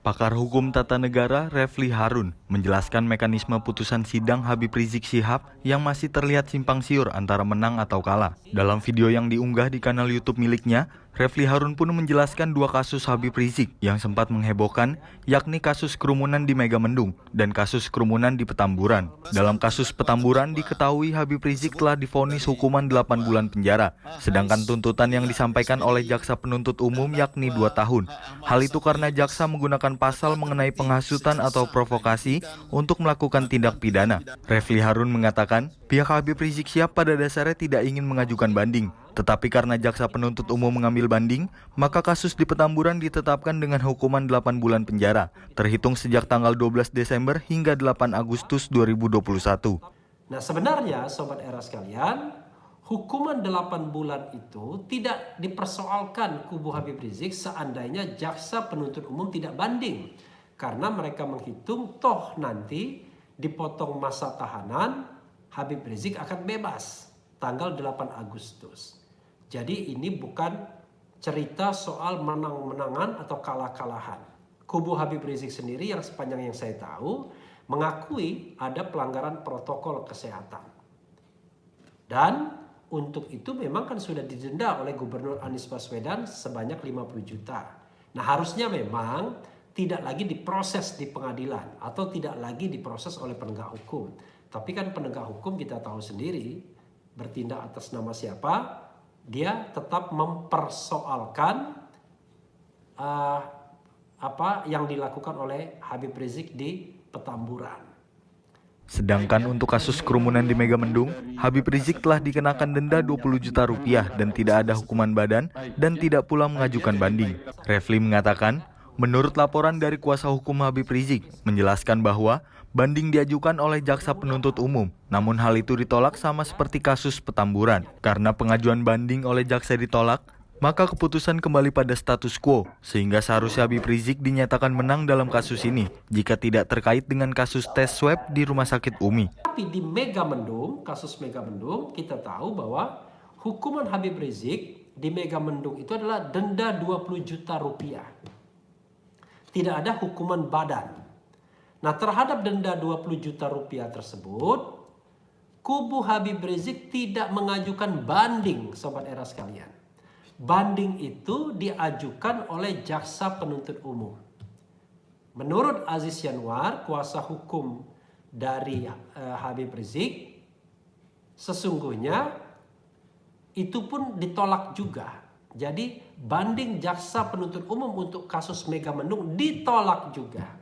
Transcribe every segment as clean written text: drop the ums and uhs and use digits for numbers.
Pakar Hukum Tata Negara Refli Harun menjelaskan mekanisme putusan sidang Habib Rizik Syihab yang masih terlihat simpang siur antara menang atau kalah. Dalam video yang diunggah di kanal YouTube miliknya, Refli Harun pun menjelaskan dua kasus Habib Rizik yang sempat menghebohkan, yakni kasus kerumunan di Megamendung dan kasus kerumunan di Petamburan. Dalam kasus Petamburan diketahui Habib Rizik telah divonis hukuman 8 bulan penjara, sedangkan tuntutan yang disampaikan oleh jaksa penuntut umum yakni 2 tahun. Hal itu karena jaksa menggunakan pasal mengenai penghasutan atau provokasi untuk melakukan tindak pidana. Refli Harun mengatakan, pihak Habib Rizik Syihab pada dasarnya tidak ingin mengajukan banding. Tetapi karena jaksa penuntut umum mengambil banding, maka kasus di Petamburan ditetapkan dengan hukuman 8 bulan penjara, terhitung sejak tanggal 12 Desember hingga 8 Agustus 2021. Nah sebenarnya Sobat Era sekalian, hukuman 8 bulan itu tidak dipersoalkan kubu Habib Rizik seandainya jaksa penuntut umum tidak banding. Karena mereka menghitung toh nanti dipotong masa tahanan, Habib Rizik akan bebas tanggal 8 Agustus. Jadi ini bukan cerita soal menang-menangan atau kalah-kalahan. Kubu Habib Rizik sendiri yang sepanjang yang saya tahu mengakui ada pelanggaran protokol kesehatan. Dan untuk itu memang kan sudah didenda oleh Gubernur Anies Baswedan sebanyak 50 juta. Nah harusnya memang tidak lagi diproses di pengadilan atau tidak lagi diproses oleh penegak hukum. Tapi kan penegak hukum kita tahu sendiri bertindak atas nama siapa, dia tetap mempersoalkan apa yang dilakukan oleh Habib Rizik di Petamburan. Sedangkan untuk kasus kerumunan di Megamendung, Habib Rizik telah dikenakan denda 20 juta rupiah dan tidak ada hukuman badan dan tidak pula mengajukan banding. Refli mengatakan, menurut laporan dari kuasa hukum Habib Rizik, menjelaskan bahwa banding diajukan oleh jaksa penuntut umum, namun hal itu ditolak sama seperti kasus Petamburan. Karena pengajuan banding oleh jaksa ditolak, maka keputusan kembali pada status quo, sehingga seharusnya Habib Rizik dinyatakan menang dalam kasus ini, jika tidak terkait dengan kasus tes swab di Rumah Sakit Umi. Tapi di Megamendung, kasus Megamendung, kita tahu bahwa hukuman Habib Rizik di Megamendung itu adalah denda 20 juta rupiah. Tidak ada hukuman badan. Nah terhadap denda 20 juta rupiah tersebut, kubu Habib Rizik tidak mengajukan banding, Sobat Era sekalian. Banding itu diajukan oleh jaksa penuntut umum. Menurut Aziz Yanwar, kuasa hukum dari Habib Rizik, sesungguhnya itu pun ditolak juga. Jadi banding jaksa penuntut umum untuk kasus Megamendung ditolak juga.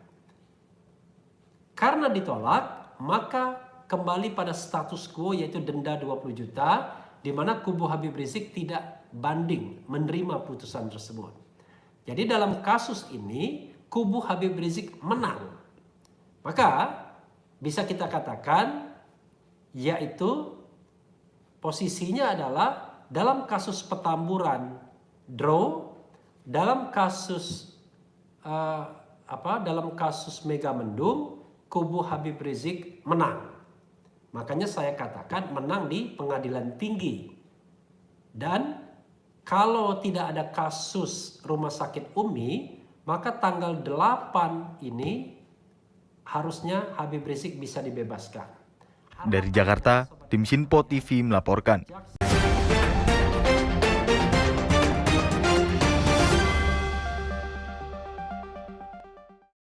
Karena ditolak, maka kembali pada status quo yaitu denda 20 juta, di mana kubu Habib Rizik tidak banding menerima putusan tersebut. Jadi dalam kasus ini, kubu Habib Rizik menang. Maka bisa kita katakan, yaitu posisinya adalah dalam kasus Petamburan draw, dalam kasus dalam kasus Megamendung kubu Habib Rizik menang. Makanya saya katakan menang di pengadilan tinggi. Dan kalau tidak ada kasus Rumah Sakit Umi, maka tanggal 8 ini harusnya Habib Rizik bisa dibebaskan. Dari Jakarta, tim Sinpo TV melaporkan.